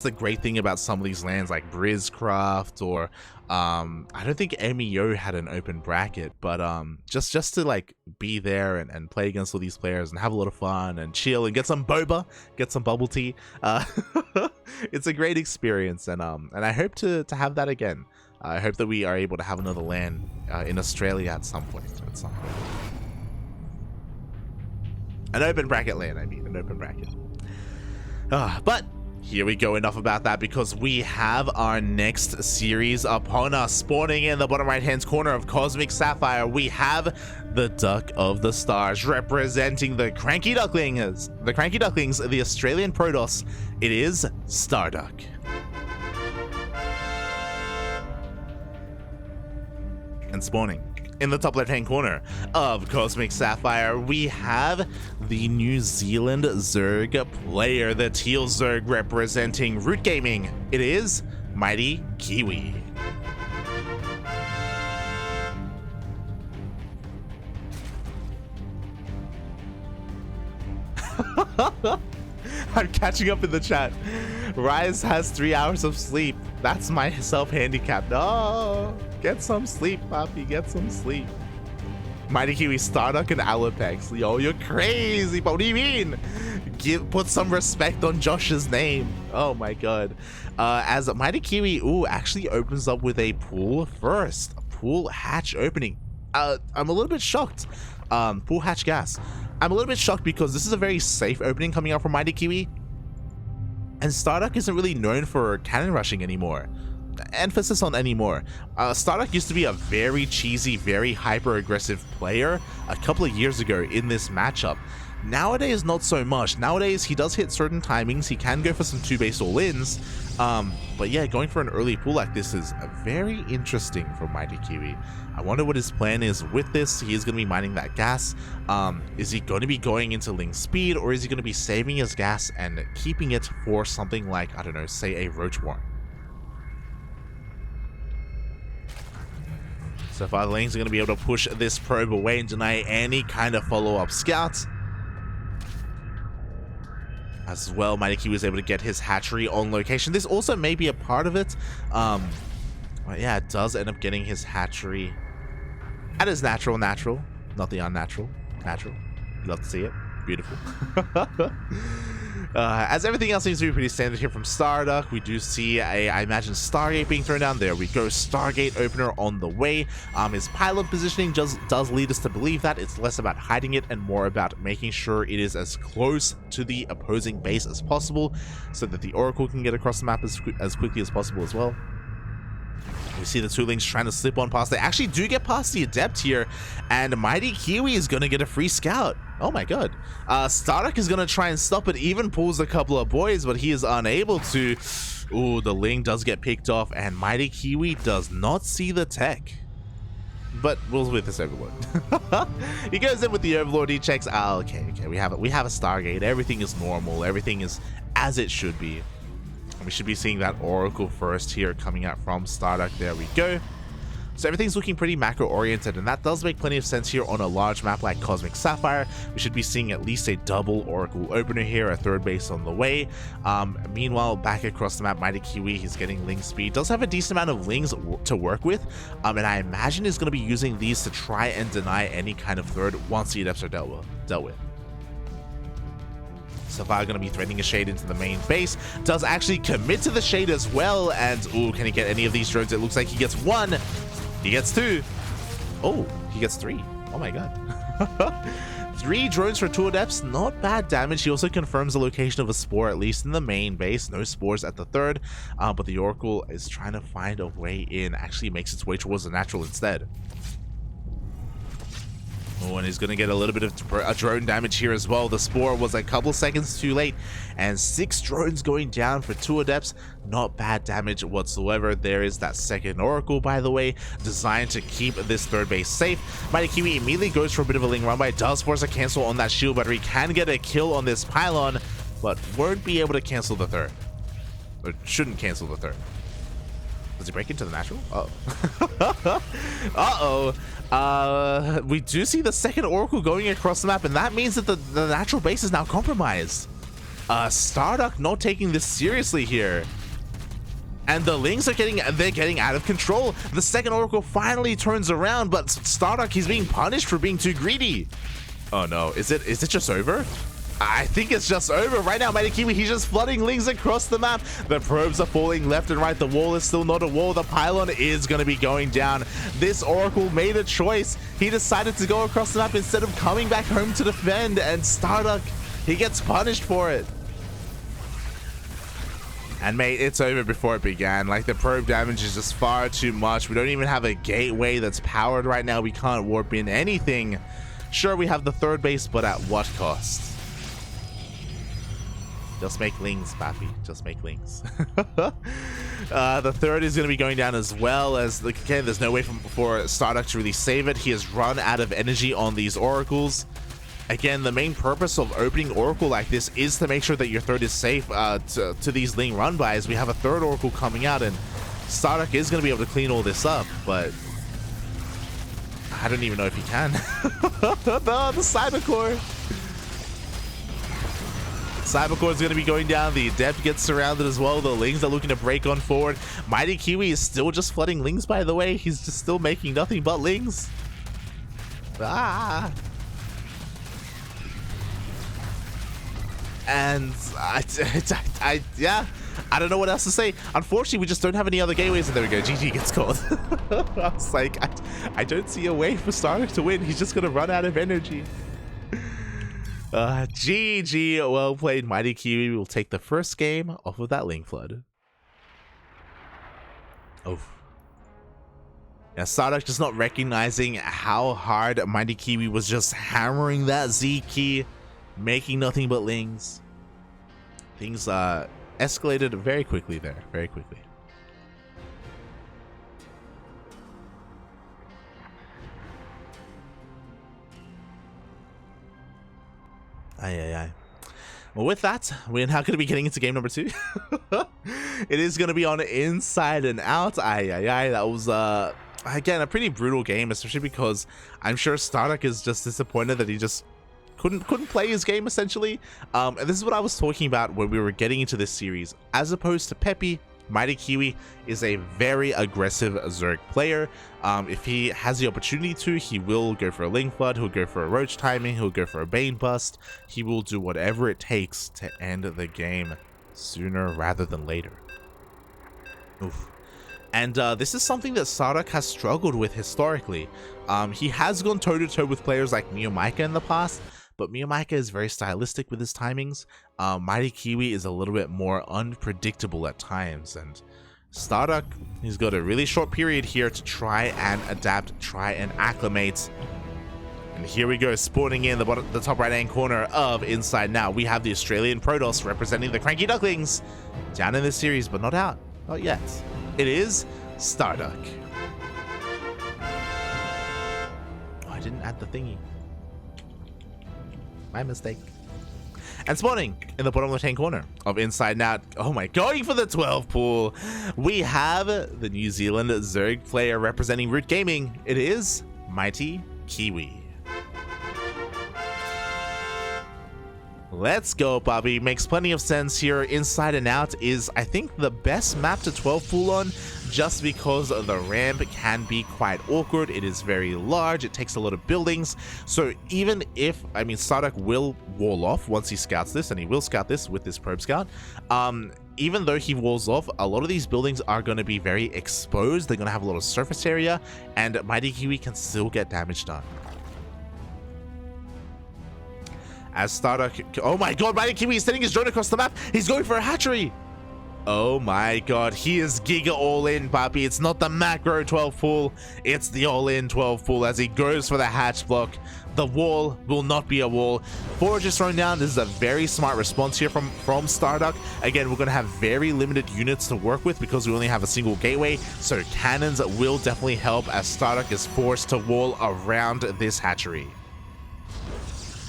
the great thing about some of these lands like BrizCraft or I don't think MEO had an open bracket, but just to like be there and play against all these players and have a lot of fun and chill and get some boba, get some bubble tea. It's a great experience, and I hope to have that again. I hope that we are able to have another LAN in Australia at some point. An open bracket LAN, I mean, an open bracket. But here we go, enough about that, because we have our next series upon us. Spawning in the bottom right hand corner of Cosmic Sapphire, we have the Duck of the Stars, representing the CranKy Ducklings, the Australian Protoss. It is StarDuck. And spawning in the top left hand corner of Cosmic Sapphire, we have the New Zealand Zerg player, the Teal Zerg, representing Root Gaming. It is MightyKiwi. I'm catching up in the chat. Rise has 3 hours of sleep. That's my self-handicap. No, get some sleep, Poppy. Get some sleep. MightyKiwi, StarDuck, and Alopex. Yo, you're crazy. But what do you mean? Put some respect on Josh's name. Oh my god. As MightyKiwi, actually opens up with a pool first. A pool hatch opening. I'm a little bit shocked. Pool hatch gas. I'm a little bit shocked because this is a very safe opening coming out from MightyKiwi. And StarDuck isn't really known for cannon rushing anymore. Emphasis on anymore. StarDuck used to be a very cheesy, very hyper-aggressive player a couple of years ago in this matchup. Nowadays, not so much. Nowadays, he does hit certain timings. He can go for some 2-base all-ins. But yeah, going for an early pool like this is very interesting for MightyKiwi. I wonder what his plan is with this. He is going to be mining that gas. Is he going to be going into Ling speed, or is he going to be saving his gas and keeping it for something like, I don't know, say a Roach Warren? So far, the Lings are going to be able to push this probe away and deny any kind of follow-up scouts. As well, MightyKiwi was able to get his hatchery on location. This also may be a part of it. But yeah, it does end up getting his hatchery at his natural, not the unnatural. Natural. You love to see it. Beautiful. As everything else seems to be pretty standard here from StarDuck, we do see I imagine Stargate being thrown down. There we go, Stargate opener on the way. His pylon positioning does lead us to believe that it's less about hiding it and more about making sure it is as close to the opposing base as possible, so that the Oracle can get across the map as quickly as possible as well. We see the two Lings trying to slip on past. They actually do get past the Adept here, and MightyKiwi is going to get a free scout. Oh my god. StarDuck is going to try and stop it, even pulls a couple of boys, but he is unable to. Ooh, the Ling does get picked off, and MightyKiwi does not see the tech. But we'll with this Overlord. He goes in with the Overlord, he checks. Okay, we have a Stargate. Everything is normal. Everything is as it should be. We should be seeing that Oracle first here coming out from StarDuck. There we go. So everything's looking pretty macro oriented, and that does make plenty of sense here on a large map like Cosmic Sapphire. We should be seeing at least a double Oracle opener here, a third base on the way. Meanwhile, back across the map, MightyKiwi, he's getting Ling speed. Does have a decent amount of Lings to work with, and I imagine is going to be using these to try and deny any kind of third once the Adepts are dealt with. Sapphire going to be threading a shade into the main base. Does actually commit to the shade as well. And, ooh, can he get any of these drones? It looks like he gets 1. He gets 2. Oh, he gets 3. Oh my god. 3 drones for 2 Adepts. Not bad damage. He also confirms the location of a Spore, at least in the main base. No Spores at the third. But the Oracle is trying to find a way in. Actually makes its way towards the natural instead. Oh, and he's going to get a little bit of drone damage here as well. The Spore was a couple seconds too late, and 6 drones going down for 2 Adepts. Not bad damage whatsoever. There is that second Oracle, by the way, designed to keep this third base safe. MightyKiwi immediately goes for a bit of a Ling run by. Does force a cancel on that shield battery. Can get a kill on this pylon, but won't be able to cancel the third. Or shouldn't cancel the third. Does he break into the natural? Uh-oh. Uh-oh. We do see the second Oracle going across the map, and that means that the natural base is now compromised. StarDuck not taking this seriously here. And the Lings are getting out of control. The second Oracle finally turns around, but StarDuck, he's being punished for being too greedy. Oh no, is it just over? I think it's just over. Right now, MightyKiwi, he's just flooding Lings across the map. The probes are falling left and right. The wall is still not a wall. The pylon is going to be going down. This Oracle made a choice. He decided to go across the map instead of coming back home to defend, and StarDuck, he gets punished for it. And mate, it's over before it began. Like, the probe damage is just far too much. We don't even have a gateway that's powered right now. We can't warp in anything. Sure, we have the third base, but at what cost? Just make Lings, Pappy. Just make Lings. The third is going to be going down as well, as, like, again, there's no way for StarDuck to really save it. He has run out of energy on these Oracles. Again, the main purpose of opening Oracle like this is to make sure that your third is safe to these Ling run-bys. We have a third Oracle coming out, and StarDuck is going to be able to clean all this up, but I don't even know if he can. The Cybercore. Cybercore is going to be going down. The Adept gets surrounded as well. The Lings are looking to break on forward. MightyKiwi is still just flooding Lings, by the way. He's just still making nothing but Lings. And yeah, I don't know what else to say. Unfortunately, we just don't have any other gateways. And there we go, GG gets caught. I was like, I don't see a way for StarDuck to win. He's just gonna run out of energy. GG, well played, MightyKiwi. Will take the first game off of that Ling flood. Oh. Now, StarDuck just not recognizing how hard MightyKiwi was just hammering that Z key, making nothing but Lings. Things escalated very quickly there, very quickly. Aye. Well, with that, we're now going to be getting into game number 2. It is going to be on Inside and Out. Aye. That was again a pretty brutal game, especially because I'm sure StarDuck is just disappointed that he just couldn't play his game, essentially. And this is what I was talking about when we were getting into this series. As opposed to Peppy, MightyKiwi is a very aggressive Zerg player. If he has the opportunity to, he will go for a Ling Flood, he'll go for a Roach Timing, he'll go for a Bane Bust. He will do whatever it takes to end the game sooner rather than later. Oof. And this is something that StarDuck has struggled with historically. He has gone toe-to-toe with players like MightyKiwi in the past, but MightyKiwi is very stylistic with his timings. MightyKiwi is a little bit more unpredictable at times, and StarDuck, he's got a really short period here to try and adapt, try and acclimate. And here we go, spawning in the top right-hand corner of Inside Now. We have the Australian Protoss representing the CranKy Ducklings down in this series, but not out, not yet. It is StarDuck. Oh, I didn't add the thingy. My mistake. And spawning in the bottom left-hand corner of Inside Now. Oh my, going for the 12 pool. We have the New Zealand Zerg player representing Root Gaming. It is MightyKiwi. Let's go, Bobby. Makes plenty of sense here. Inside and Out is, I think, the best map to 12 pool on, just because the ramp can be quite awkward. It is very large. It takes a lot of buildings. So even if, I mean, StarDuck will wall off once he scouts this, and he will scout this with this probe scout. Even though he walls off, a lot of these buildings are going to be very exposed. They're going to have a lot of surface area, and MightyKiwi can still get damage done. As StarDuck, oh my god, MightyKiwi is sending his drone across the map. He's going for a hatchery. Oh my god, he is giga all in, Papi. It's not the macro 12 pool, it's the all in 12 pool as he goes for the hatch block. The wall will not be a wall. Forge is thrown down. This is a very smart response here from StarDuck. Again, we're going to have very limited units to work with because we only have a single gateway. So cannons will definitely help as StarDuck is forced to wall around this hatchery.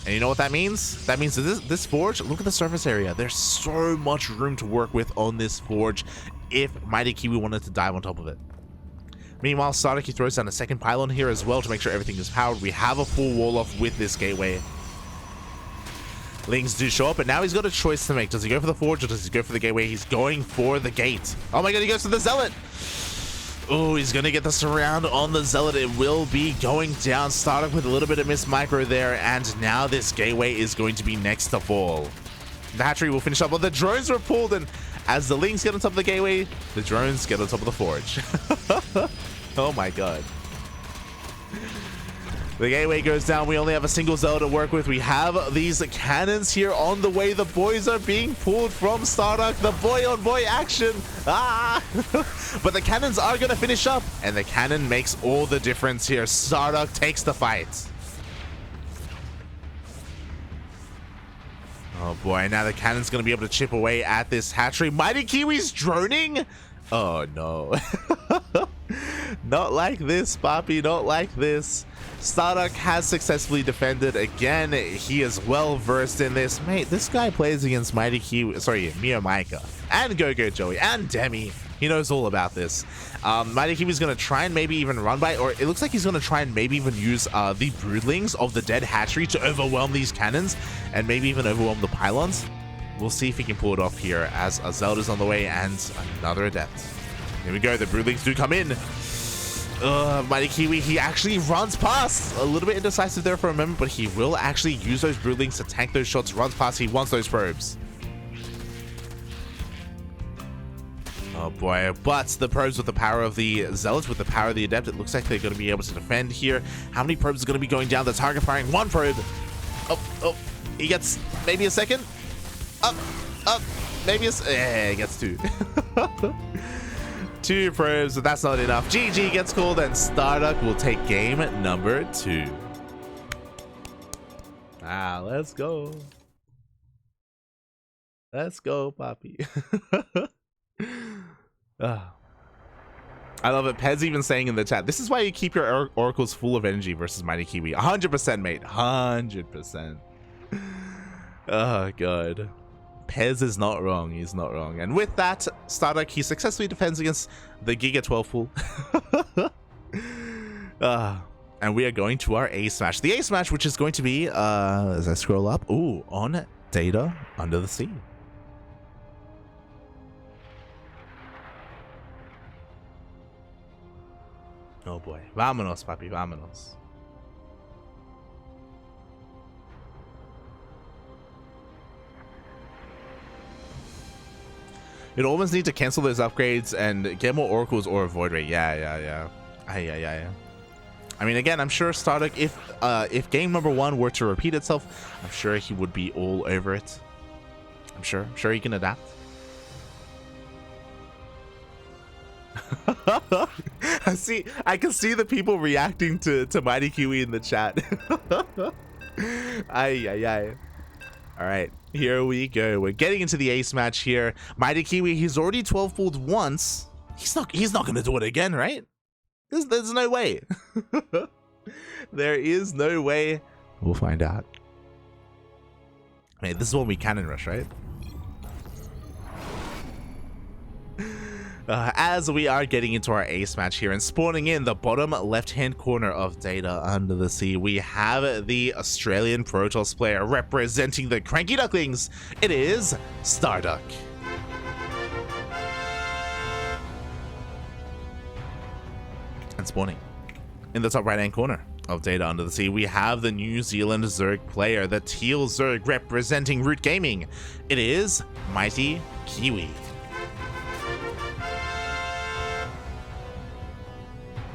And you know what that means? That means that this forge, look at the surface area. There's so much room to work with on this forge if MightyKiwi wanted to dive on top of it. Meanwhile, StarDuck, he throws down a second pylon here as well to make sure everything is powered. We have a full wall off with this gateway. Lings do show up, but now he's got a choice to make. Does he go for the Forge or does he go for the Gateway? He's going for the Gate. Oh my god, he goes for the Zealot. Oh, he's going to get the surround on the Zealot. It will be going down. StarDuck with a little bit of miss micro there, and now this Gateway is going to be next to fall. The hatchery will finish up, but the drones were pulled, and as the Lings get on top of the Gateway, the drones get on top of the Forge. Oh my god. The Gateway goes down. We only have a single Zealot to work with. We have these cannons here on the way. The boys are being pulled from StarDuck. The boy-on-boy action. Ah! But the cannons are going to finish up, and the cannon makes all the difference here. StarDuck takes the fight. Oh boy, now the cannon's going to be able to chip away at this hatchery. MightyKiwi's droning? Oh no. Not like this, Papi. Not like this. StarDuck has successfully defended again. He is well versed in this. Mate, this guy plays against MightyKiwi, sorry, Mio Micah, and Go-Go Joey, and Demi. He knows all about this. MightyKiwi's going to try and maybe even run by, or it looks like he's going to try and maybe even use the broodlings of the dead hatchery to overwhelm these cannons, and maybe even overwhelm the pylons. We'll see if he can pull it off here as a Zelda's on the way and another Adept. Here we go. The broodlings do come in. MightyKiwi, he actually runs past. A little bit indecisive there for a moment, but he will actually use those broodlings to tank those shots. Runs past. He wants those probes. Oh boy, but the probes with the power of the Zealots, with the power of the Adept, it looks like they're going to be able to defend here. How many probes are going to be going down? The target firing one probe. Oh, he gets maybe a second. Up, maybe he gets two. Two probes, but that's not enough. GG gets called, and StarDuck will take game number 2. Let's go. Let's go, Papi. I love it. Pez even saying in the chat, this is why you keep your oracles full of energy versus MightyKiwi. 100%, mate. 100%. Oh, God. Pez is not wrong. He's not wrong. And with that, StarDuck, he successfully defends against the Giga 12 pool. And we are going to our ace match. The ace match, which is going to be, as I scroll up, on Data Under the Sea. Oh boy. Vámonos, papi, vámonos. You'd almost need to cancel those upgrades and get more oracles or avoid rate. Yeah. I mean, again, I'm sure StarDuck, if game number 1 were to repeat itself, I'm sure he would be all over it. I'm sure he can adapt. I can see the people reacting to MightyKiwi in the chat. Ay. All right, here we go. We're getting into the ace match here. MightyKiwi, he's already 12-pulled once. He's not gonna do it again, right? There's no way. There is no way. We'll find out. Hey, this is when we cannon rush, right? As we are getting into our ace match here and spawning in the bottom left-hand corner of Data Under the Sea, we have the Australian Protoss player representing the CranKy Ducklings. It is StarDuck. And spawning in the top right-hand corner of Data Under the Sea, we have the New Zealand Zerg player, the Teal Zerg representing Root Gaming. It is MightyKiwi.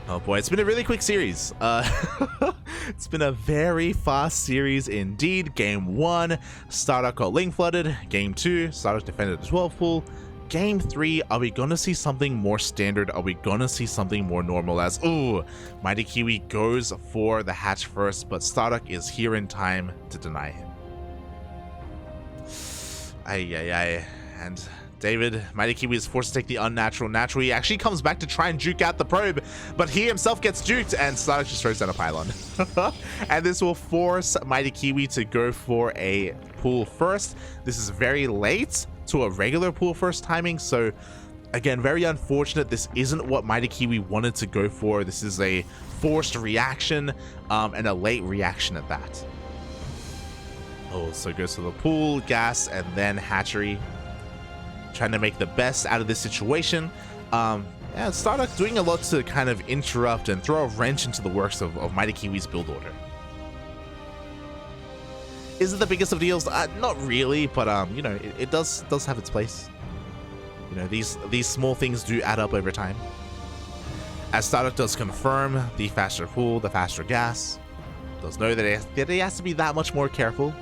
Oh boy, it's been a really quick series. It's been a very fast series indeed. Game 1, StarDuck got link flooded. Game 2, StarDuck defended the 12 pool. Game 3, are we gonna see something more standard? Are we gonna see something more normal as, MightyKiwi goes for the hatch first, but StarDuck is here in time to deny him. And David, MightyKiwi is forced to take the unnatural natural. He actually comes back to try and juke out the probe, but he himself gets juked, and StarDuck just throws down a pylon. And this will force MightyKiwi to go for a pool first. This is very late to a regular pool first timing, so again, very unfortunate. This isn't what MightyKiwi wanted to go for. This is a forced reaction, and a late reaction at that. Oh, so it goes to the pool, gas, and then hatchery. Trying to make the best out of this situation. Yeah, StarDuck doing a lot to kind of interrupt and throw a wrench into the works of MightyKiwi's build order. Is it the biggest of deals? Not really, but you know, it does have its place. You know, these small things do add up over time. As StarDuck does confirm the faster pool, the faster gas, does know that he has to be that much more careful.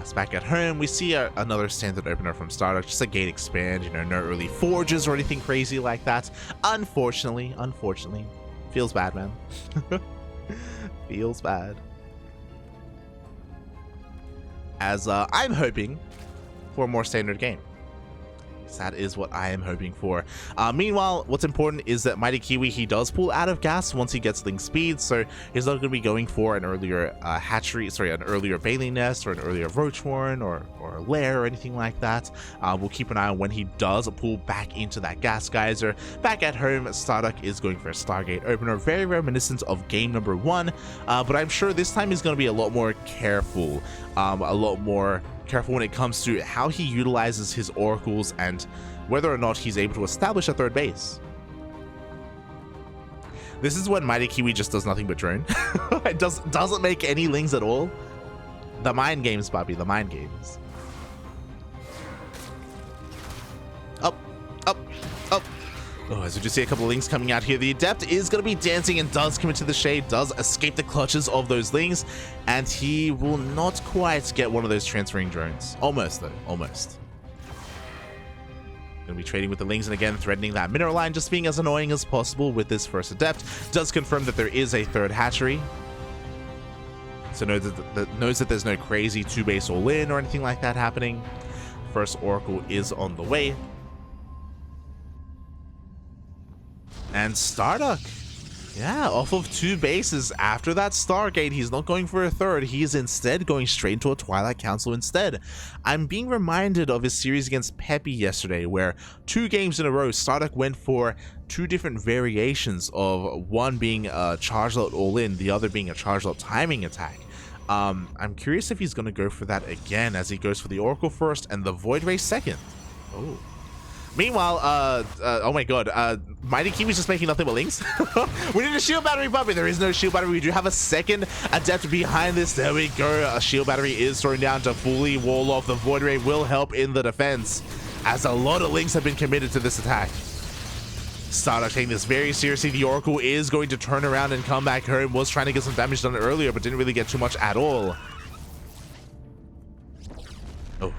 As back at home, we see another standard opener from StarDuck, just a gate expand, you know, no early forges or anything crazy like that. Unfortunately, feels bad, man. Feels bad. As I'm hoping for a more standard game. That is what I am hoping for. Meanwhile, what's important is that MightyKiwi, he does pull out of gas once he gets link speed, so he's not going to be going for an earlier an earlier baleen nest or an earlier roach warren or a lair or anything like that. We'll keep an eye on when he does pull back into that gas geyser. Back at home, StarDuck is going for a Stargate opener, very reminiscent of game number 1, but I'm sure this time he's going to be a lot more careful, when it comes to how he utilizes his oracles and whether or not he's able to establish a third base. This is when MightyKiwi just does nothing but drone. It doesn't make any lings at all. The mind games, Bobby, the mind games. Up. Oh, as we just see a couple of lings coming out here, the Adept is going to be dancing and does commit to the shade, does escape the clutches of those lings, and he will not quite get one of those transferring drones. Almost, though. Almost. Going to be trading with the lings, and again, threatening that mineral line, just being as annoying as possible with this first Adept. Does confirm that there is a third hatchery. So knows that there's no crazy 2-base all-in or anything like that happening. First Oracle is on the way. And StarDuck, yeah, off of 2 bases after that Stargate, he's not going for a third. He is instead going straight into a Twilight Council instead. I'm being reminded of his series against Peppy yesterday, where 2 games in a row, StarDuck went for 2 different variations of one being a charge lot all-in, the other being a charge lot timing attack. I'm curious if he's going to go for that again, as he goes for the Oracle first and the Void Ray second. Oh. Meanwhile, oh my god, MightyKiwi's just making nothing but links. We need a shield battery, Bobby. There is no shield battery. We do have a second Adept behind this. There we go. A shield battery is throwing down to fully wall off. The Void Ray will help in the defense, as a lot of links have been committed to this attack. StarDuck taking this very seriously. The Oracle is going to turn around and come back home. Was trying to get some damage done earlier, but didn't really get too much at all. Oh.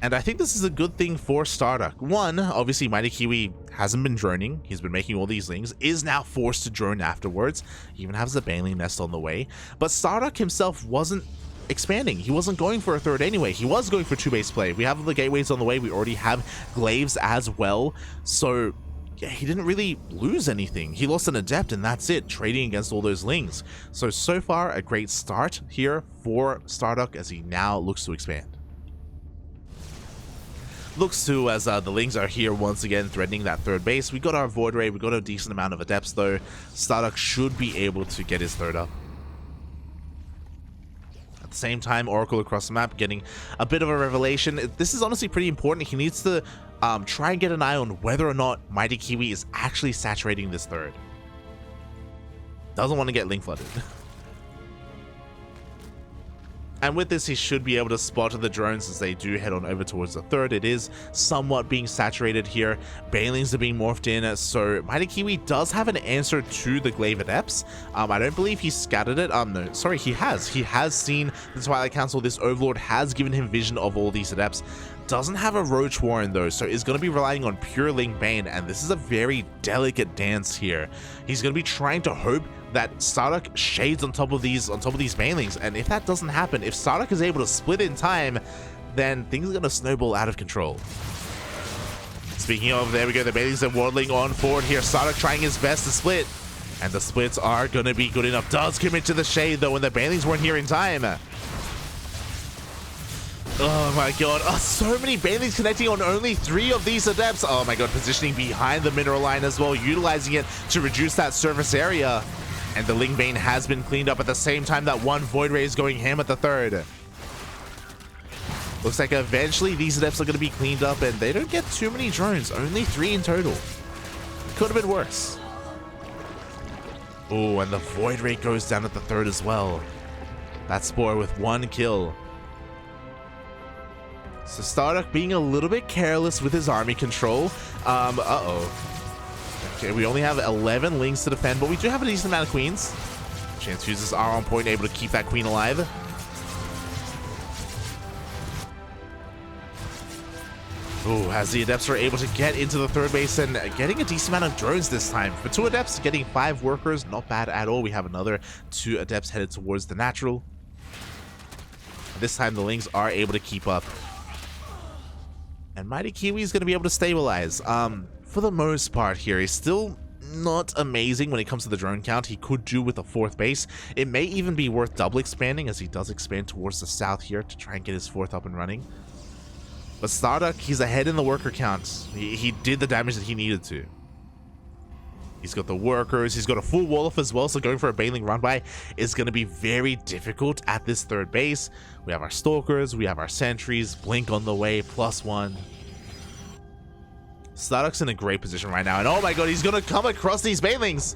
And I think this is a good thing for StarDuck. One, obviously MightyKiwi hasn't been droning. He's been making all these lings, is now forced to drone afterwards. He even has the baleen nest on the way. But StarDuck himself wasn't expanding. He wasn't going for a third anyway. He was going for 2-base play. We have the gateways on the way. We already have glaives as well. So yeah, he didn't really lose anything. He lost an Adept and that's it, trading against all those lings. So far a great start here for StarDuck as he now looks to expand. Looks to as the lings are here once again threatening that third base. We got our Void Ray, we got a decent amount of Adepts though. StarDuck should be able to get his third up. At the same time, Oracle across the map getting a bit of a revelation. This is honestly pretty important. He needs to try and get an eye on whether or not MightyKiwi is actually saturating this third. Doesn't want to get link flooded. And with this, he should be able to spot the drones as they do head on over towards the third. It is somewhat being saturated here. Banelings are being morphed in, so MightyKiwi does have an answer to the Glaive Adepts. I don't believe he scattered it. No, sorry, he has. He has seen the Twilight Council. This Overlord has given him vision of all these Adepts. Doesn't have a Roach Warren though, so is going to be relying on pure Ling Bane, and this is a very delicate dance here. He's going to be trying to hope that StarDuck shades on top of these Banelings, and if that doesn't happen, if StarDuck is able to split in time, then things are going to snowball out of control. Speaking of, there we go, the Banelings are waddling on forward here. StarDuck trying his best to split, and the splits are going to be good enough. Does commit to the shade though, when the Banelings weren't here in time. Oh my god, so many Banelings connecting on only 3 of these Adepts. Oh my god, positioning behind the mineral line as well, utilizing it to reduce that surface area. And the Ling Bane has been cleaned up at the same time that one Void Ray is going ham at the third. Looks like eventually these adepts are going to be cleaned up, and they don't get too many drones, only 3 in total. Could have been worse. Oh, and the Void Ray goes down at the third as well. That Spore with 1 kill. So StarDuck being a little bit careless with his army control. Okay, we only have 11 Lings to defend, but we do have a decent amount of Queens. Chance fuses are on point, able to keep that Queen alive. Oh, as the Adepts are able to get into the third base and getting a decent amount of drones this time. For 2 Adepts, getting 5 workers, not bad at all. We have another 2 Adepts headed towards the natural. This time the Lings are able to keep up. And MightyKiwi is going to be able to stabilize. For the most part here, he's still not amazing when it comes to the drone count. He could do with a 4th base. It may even be worth double expanding, as he does expand towards the south here to try and get his 4th up and running. But StarDuck, he's ahead in the worker count. He did the damage that he needed to. He's got the workers, he's got a full wall off as well, so going for a Baneling run by is going to be very difficult at this third base. We have our Stalkers, we have our Sentries, Blink on the way, +1. StarDuck's in a great position right now, and oh my god, he's going to come across these Banelings!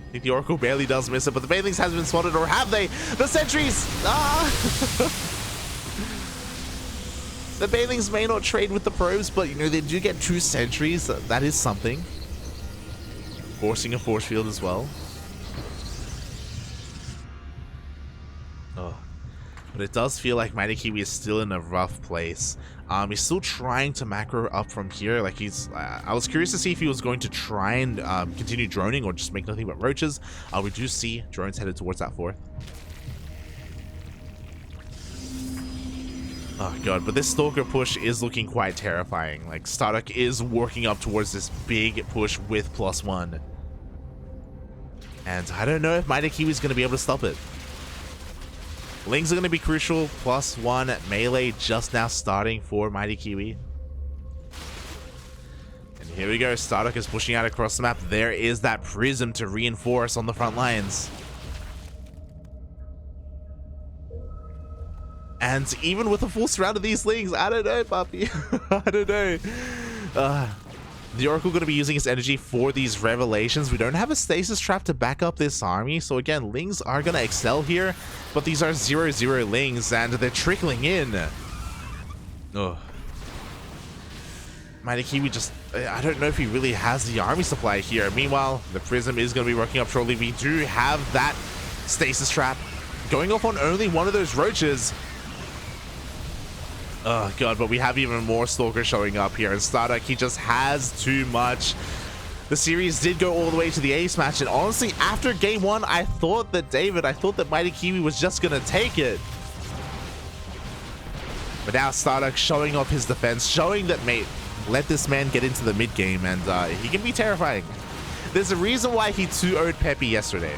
I think the Oracle barely does miss it, but the Banelings hasn't been spotted, or have they? The Sentries! Ah! The Banelings may not trade with the probes, but you know, they do get 2 Sentries. That is something. Forcing a force field as well. Oh. But it does feel like MightyKiwi is still in a rough place. He's still trying to macro up from here. Like he's, I was curious to see if he was going to try and continue droning or just make nothing but roaches. We do see drones headed towards that 4th. Oh god, but this Stalker push is looking quite terrifying. Like, StarDuck is working up towards this big push with +1. And I don't know if MightyKiwi is going to be able to stop it. Lings are going to be crucial. +1 melee just now starting for MightyKiwi. And here we go, StarDuck is pushing out across the map. There is that Prism to reinforce on the front lines. And even with a full surround of these Lings, I don't know, puppy. I don't know. The Oracle going to be using his energy for these revelations. We don't have a stasis trap to back up this army. So again, Lings are going to excel here. But these are 0-0 Lings and they're trickling in. Ugh. MightyKiwi just, I don't know if he really has the army supply here. Meanwhile, the Prism is going to be working up shortly. We do have that stasis trap going off on only one of those roaches. Oh god, but we have even more Stalkers showing up here, and StarDuck, he just has too much. The series did go all the way to the ace match, and honestly, after game 1, I thought that MightyKiwi was just gonna take it. But now StarDuck showing off his defense, showing that, mate, let this man get into the mid game, and he can be terrifying. There's a reason why he 2-0'd Peppy yesterday.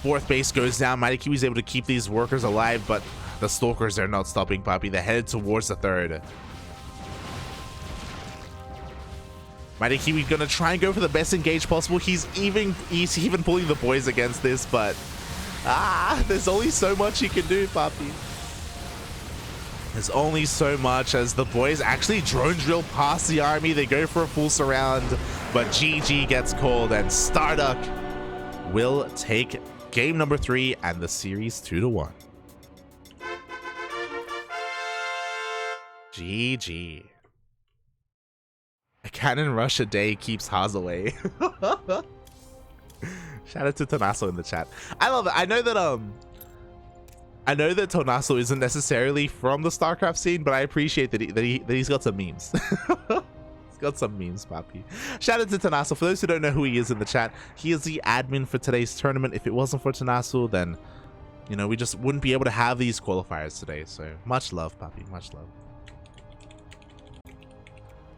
4th base goes down, MightyKiwi's able to keep these workers alive, but the Stalkers are not stopping, puppy. They're headed towards the 3rd. MightyKiwi gonna try and go for the best engage possible. He's even pulling the boys against this, but there's only so much he can do, puppy. There's only so much, as the boys actually drone drill past the army. They go for a full surround, but GG gets called, and StarDuck will take game number 3 and the series 2-1. GG. A cannon rush a day keeps Haas away. Shout out to Tonaso in the chat. I love it. I know that Tonaso isn't necessarily from the StarCraft scene, but I appreciate that he's got some memes. He's got some memes, papi. Shout out to Tonaso. For those who don't know who he is in the chat, he is the admin for today's tournament. If it wasn't for Tonaso, then you know, we just wouldn't be able to have these qualifiers today. So much love, papi. Much love.